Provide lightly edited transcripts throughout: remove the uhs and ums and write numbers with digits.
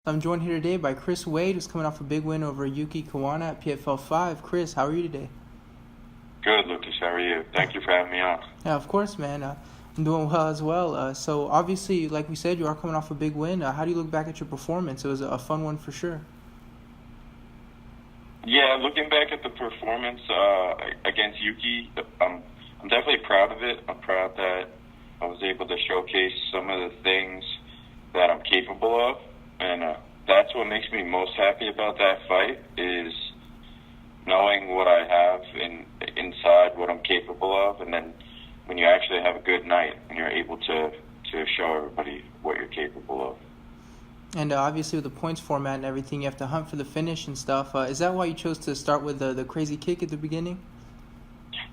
I'm joined here today by Chris Wade, who's coming off a big win over Yuki Kawana at PFL 5. Chris, how are you today? Good, Lucas. How are you? Thank you for having me on. Yeah, of course, man. I'm doing well as well. So obviously, like we said, you are coming off a big win. How do you look back at your performance? It was a fun one for sure. Yeah, looking back at the performance against Yuki, I'm definitely proud of it. I'm proud that I was able to showcase some of the things that I'm capable of, and that's what makes me most happy about that fight is knowing what I have inside, what I'm capable of, and then when you actually have a good night and you're able to show everybody what you're capable of. And obviously, with the points format and everything, you have to hunt for the finish and stuff. Is that why you chose to start with the crazy kick at the beginning?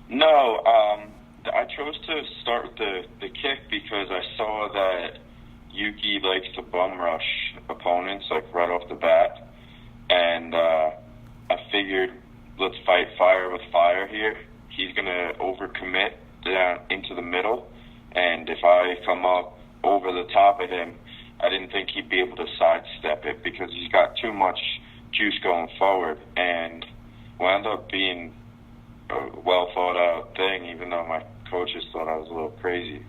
No, I chose to start with the kick because I saw that Yuki likes to bum rush opponents like right off the bat, and I figured let's fight fire with fire here. He's gonna overcommit down into the middle, and if I come up over the top of him, I didn't think he'd be able to sidestep it because he's got too much juice going forward, and wound up being a well thought out thing, even though my coaches thought I was a little crazy.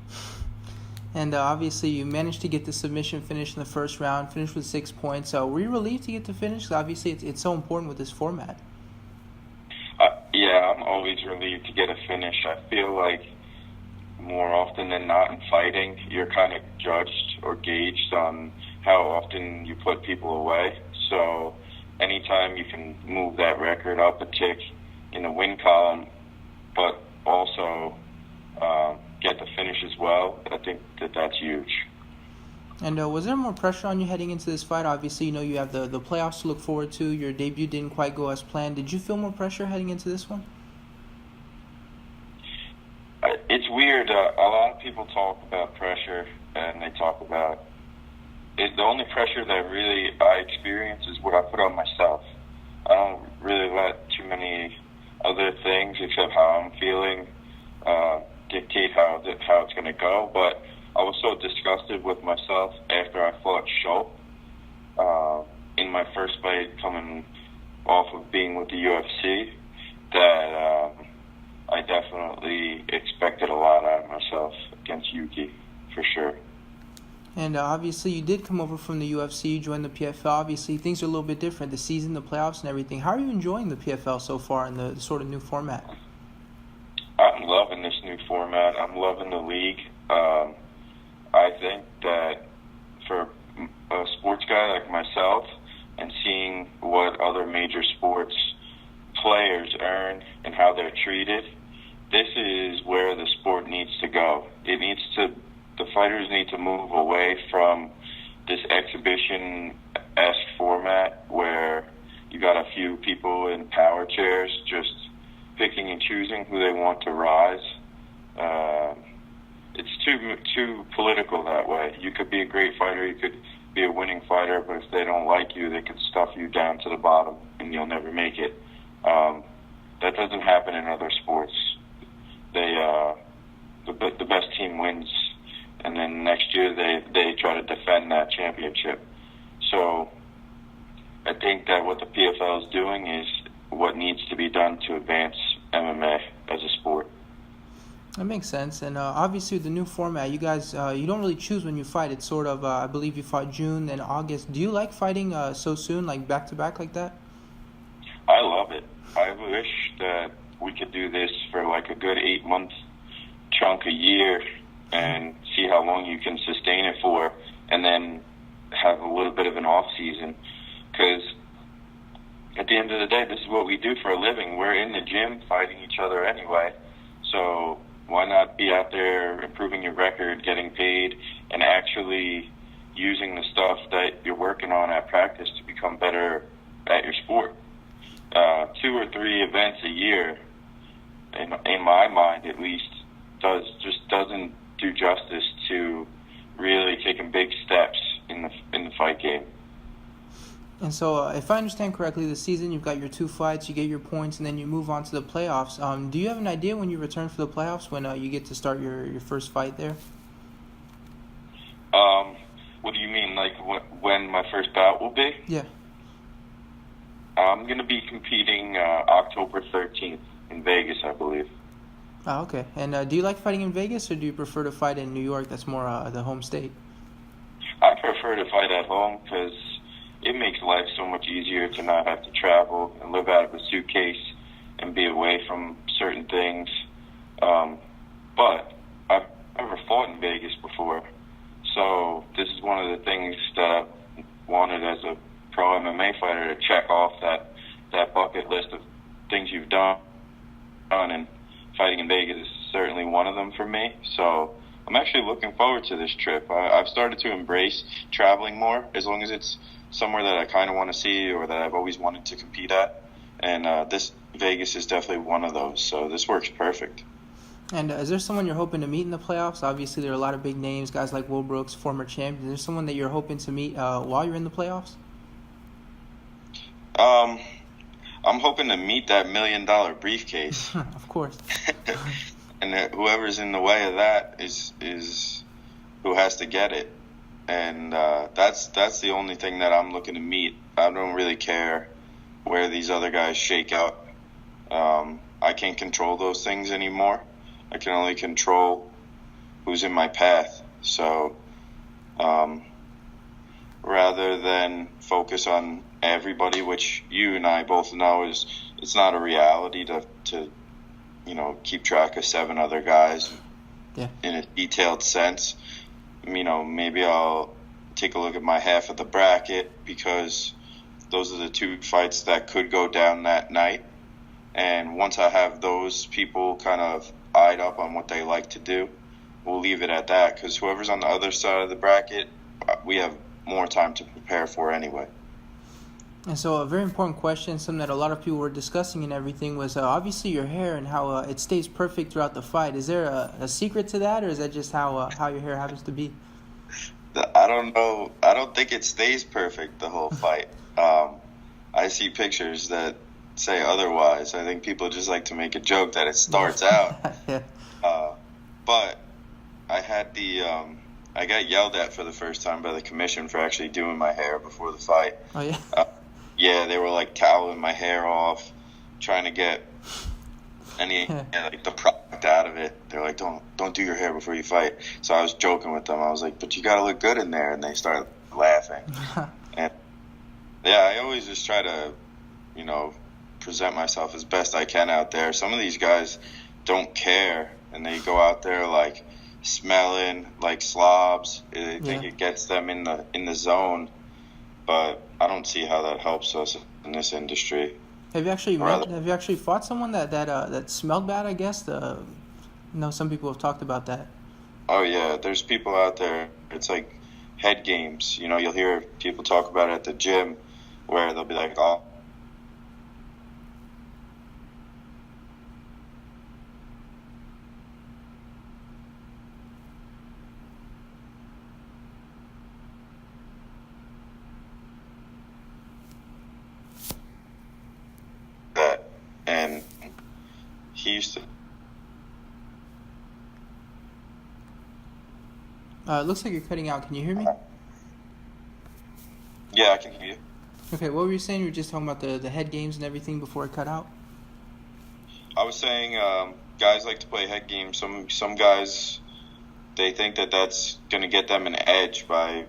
And obviously, you managed to get the submission finish in the first round, finished with 6 points. Were you relieved to get the finish? 'Cause obviously, it's so important with this format. Yeah, I'm always relieved to get a finish. I feel like more often than not in fighting, you're kind of judged or gauged on how often you put people away. So anytime you can move that record up a tick in the win column, but also get the finish as well, I think that's huge. And was there more pressure on you heading into this fight? Obviously, you have the playoffs to look forward to. Your debut didn't quite go as planned. Did you feel more pressure heading into this one? It's weird. A lot of people talk about pressure, and they talk about it. The only pressure that really I experience is what I put on myself. I don't really let too many other things, except how I'm feeling, dictate how it's going to go. But I was so disgusted with myself after I fought Schultz in my first fight coming off of being with the UFC that I definitely expected a lot out of myself against Yuki, for sure. And obviously, you did come over from the UFC, you joined the PFL. Obviously, things are a little bit different, the season, the playoffs, and everything. How are you enjoying the PFL so far in the sort of new format? I'm loving this new format. I'm loving the league. I think that for a sports guy like myself and seeing what other major sports players earn and how they're treated, this is where the sport needs to go. The fighters need to move away from this exhibition-esque format where you got a few people in power chairs just picking and choosing who they want to rise. It's too political that way. You could be a great fighter, you could be a winning fighter, but if they don't like you, they could stuff you down to the bottom and you'll never make it. That doesn't happen in other sports. The best team wins, and then next year they try to defend that championship. So I think that what the PFL is doing is what needs to be done to advance MMA as a sport. That makes sense. And obviously, with the new format, you guys, you don't really choose when you fight. It's sort of, I believe you fought June and August. Do you like fighting so soon, like back-to-back like that? I love it. I wish that we could do this for like a good 8-month chunk a year and see how long you can sustain it for, and then have a little bit of an off season. Because at the end of the day, this is what we do for a living. We're in the gym fighting each other anyway. So why not be out there improving your record, getting paid, and actually using the stuff that you're working on at practice to become better at your sport? 2 or 3 events a year, in my mind at least, doesn't do justice to really taking big steps in the fight game. And so, if I understand correctly, this season you've got your 2 fights, you get your points, and then you move on to the playoffs. Do you have an idea when you return for the playoffs, when you get to start your first fight there? What do you mean, like when my first bout will be? Yeah. I'm going to be competing October 13th in Vegas, I believe. Oh, okay. And do you like fighting in Vegas, or do you prefer to fight in New York? That's more the home state. I prefer to fight at home because it makes life so much easier to not have to travel and live out of a suitcase and be away from certain things. But I've never fought in Vegas before, so this is one of the things that I wanted as a pro MMA fighter to check off that bucket list of things you've done, and fighting in Vegas is certainly one of them for me. So I'm actually looking forward to this trip. I've started to embrace traveling more, as long as it's somewhere that I kind of want to see or that I've always wanted to compete at. And this Vegas is definitely one of those. So this works perfect. And is there someone you're hoping to meet in the playoffs? Obviously, there are a lot of big names, guys like Will Brooks, former champ. Is there someone that you're hoping to meet while you're in the playoffs? I'm hoping to meet that $1 million briefcase. Of course. And whoever's in the way of that is who has to get it. And that's the only thing that I'm looking to meet. I don't really care where these other guys shake out. I can't control those things anymore. I can only control who's in my path. So rather than focus on everybody, which you and I both know it's not a reality to keep track of 7 other guys in a detailed sense. Maybe I'll take a look at my half of the bracket, because those are the 2 fights that could go down that night. And once I have those people kind of eyed up on what they like to do, we'll leave it at that, because whoever's on the other side of the bracket, we have more time to prepare for anyway. And so a very important question, something that a lot of people were discussing and everything, was obviously your hair and how it stays perfect throughout the fight. Is there a secret to that, or is that just how your hair happens to be? I don't know. I don't think it stays perfect the whole fight. I see pictures that say otherwise. I think people just like to make a joke that it starts out. Yeah. But I had I got yelled at for the first time by the commission for actually doing my hair before the fight. Oh, yeah? Yeah, they were like toweling my hair off, trying to get any the product out of it. They're like, don't do your hair before you fight. So I was joking with them. I was like, but you got to look good in there. And they started laughing. And yeah, I always just try to, present myself as best I can out there. Some of these guys don't care, and they go out there like smelling like slobs. They think it gets them in the zone, but I don't see how that helps us in this industry. Have you actually fought someone that smelled bad? I guess some people have talked about that. Oh yeah, there's people out there. It's like head games. You'll hear people talk about it at the gym, where they'll be like, "Oh, that," and he used to. It looks like you're cutting out. Can you hear me? Yeah, I can hear you. Okay, what were you saying? You were just talking about the head games and everything before it cut out? I was saying guys like to play head games. Some guys, they think that that's going to get them an edge by,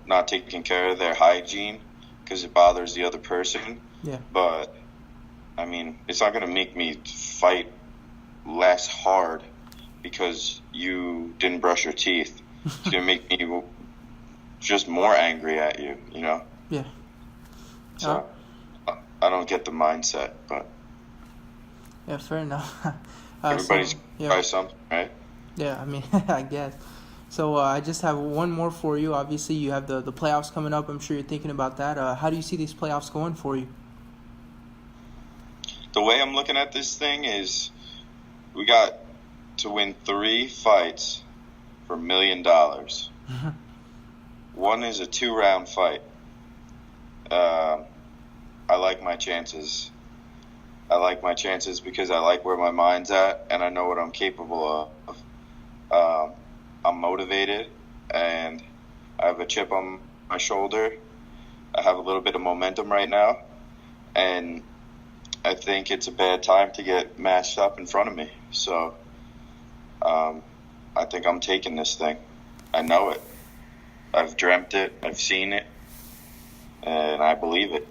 not taking care of their hygiene because it bothers the other person. Yeah. But, I mean, it's not going to make me fight less hard because you didn't brush your teeth. It's going to make me just more angry at you, Yeah. So I don't get the mindset, but yeah, fair enough. everybody's try something, right? Yeah, I mean, I guess. So I just have one more for you. Obviously, you have the playoffs coming up. I'm sure you're thinking about that. How do you see these playoffs going for you? The way I'm looking at this thing is we got to win 3 fights for $1 million. One is a 2-round fight. I like my chances. I like my chances because I like where my mind's at and I know what I'm capable of. I'm motivated, and I have a chip on my shoulder. I have a little bit of momentum right now, and I think it's a bad time to get matched up in front of me. So I think I'm taking this thing. I know it. I've dreamt it. I've seen it, and I believe it.